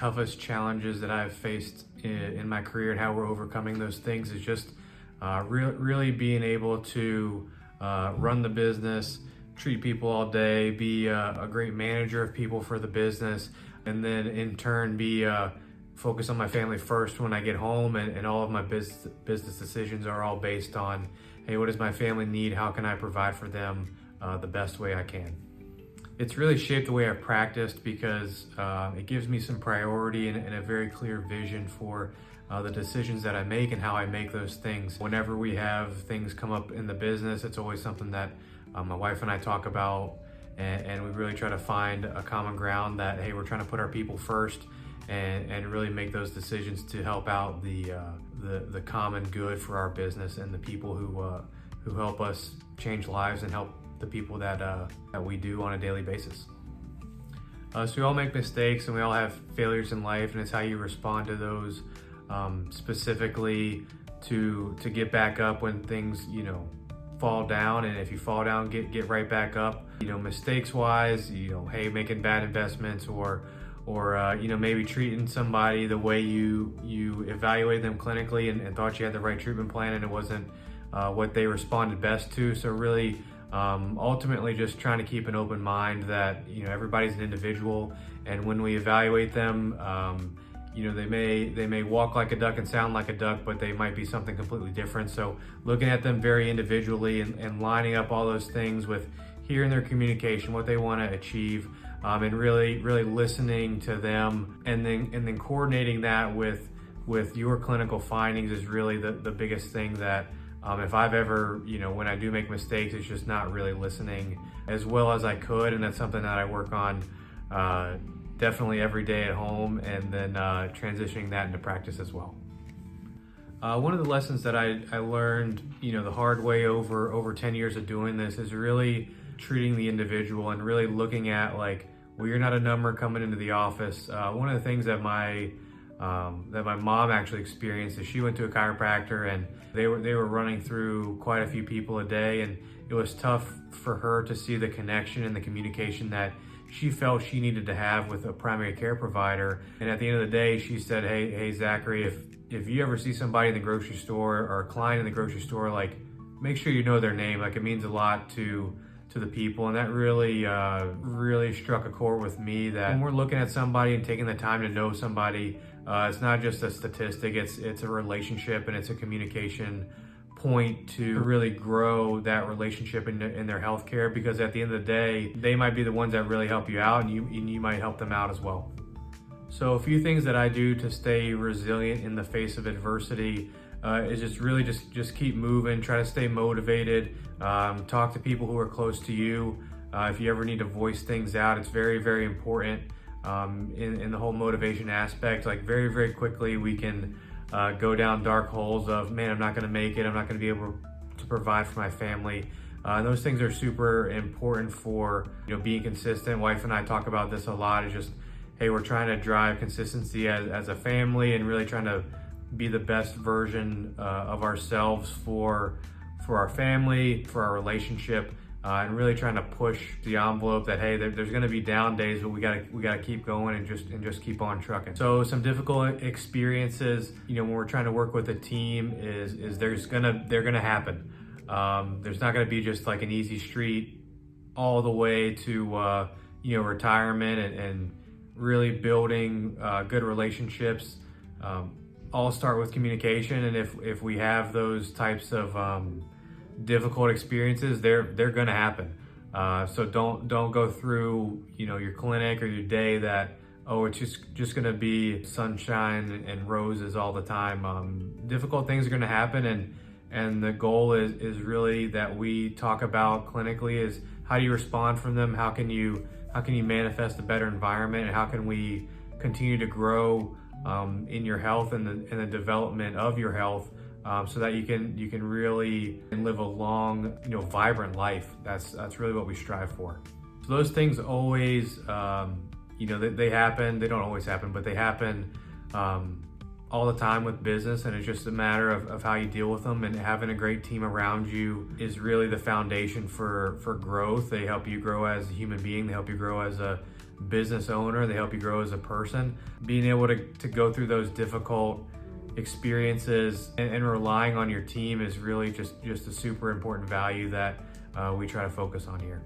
toughest challenges that I've faced in my career and how we're overcoming those things is just really being able to run the business, treat people all day, be a great manager of people for the business, and then in turn be focus on my family first when I get home, and all of my business decisions are all based on, hey, what does my family need? How can I provide for them the best way I can? It's really shaped the way I've practiced because it gives me some priority and a very clear vision for the decisions that I make and how I make those things. Whenever we have things come up in the business, it's always something that my wife and I talk about, and we really try to find a common ground that, hey, we're trying to put our people first and really make those decisions to help out the common good for our business and the people who help us change lives and help the people that we do on a daily basis. So we all make mistakes and we all have failures in life, and it's how you respond to those, specifically to get back up when things, fall down. And if you fall down, get right back up. Mistakes wise, hey, making bad investments or maybe treating somebody the way you evaluated them clinically and thought you had the right treatment plan and it wasn't what they responded best to. So really, ultimately just trying to keep an open mind that, everybody's an individual, and when we evaluate them, they may walk like a duck and sound like a duck, but they might be something completely different. So looking at them very individually and lining up all those things with hearing their communication, what they want to achieve, and really listening to them, and then coordinating that with your clinical findings is really the biggest thing that if I've ever, when I do make mistakes, it's just not really listening as well as I could. And that's something that I work on definitely every day at home, and then transitioning that into practice as well. One of the lessons that I learned, the hard way over 10 years of doing this is really treating the individual and really looking at you're not a number coming into the office. One of the things that my mom actually experienced is she went to a chiropractor, and they were running through quite a few people a day, and it was tough for her to see the connection and the communication that she felt she needed to have with a primary care provider. And at the end of the day, she said, hey Zachary, if you ever see somebody in the grocery store or a client in the grocery store, make sure you know their name. It means a lot to the people. And that really struck a chord with me, that when we're looking at somebody and taking the time to know somebody, it's not just a statistic, it's a relationship, and it's a communication point to really grow that relationship in their healthcare, because at the end of the day, they might be the ones that really help you out, and you might help them out as well. So a few things that I do to stay resilient in the face of adversity is just keep moving, try to stay motivated, talk to people who are close to you. If you ever need to voice things out, it's very, very important in the whole motivation aspect. Very, very quickly we can go down dark holes of, man, I'm not going to make it, I'm not going to be able to provide for my family. And those things are super important for being consistent. Wife and I talk about this a lot. It's just, hey, we're trying to drive consistency as a family, and really trying to be the best version of ourselves for our family, for our relationship, and really trying to push the envelope that, hey, there's going to be down days, but we gotta keep going and just keep on trucking. So some difficult experiences, when we're trying to work with a team, is they're gonna happen. There's not gonna be just an easy street all the way to retirement and really building good relationships. All start with communication, and if we have those types of difficult experiences, they're gonna happen. So don't go through your clinic or your day that, oh, it's just gonna be sunshine and roses all the time. Difficult things are gonna happen, and the goal is really that we talk about clinically is, how do you respond from them? How can you manifest a better environment, and how can we continue to grow in your health and the development of your health, so that you can really live a long, vibrant life. That's really what we strive for. So those things always, they happen. They don't always happen, but they happen all the time with business, and it's just a matter of how you deal with them. And having a great team around you is really the foundation for growth. They help you grow as a human being. They help you grow as a business owner. They help you grow as a person. Being able to go through those difficult experiences and relying on your team is really just a super important value that we try to focus on here.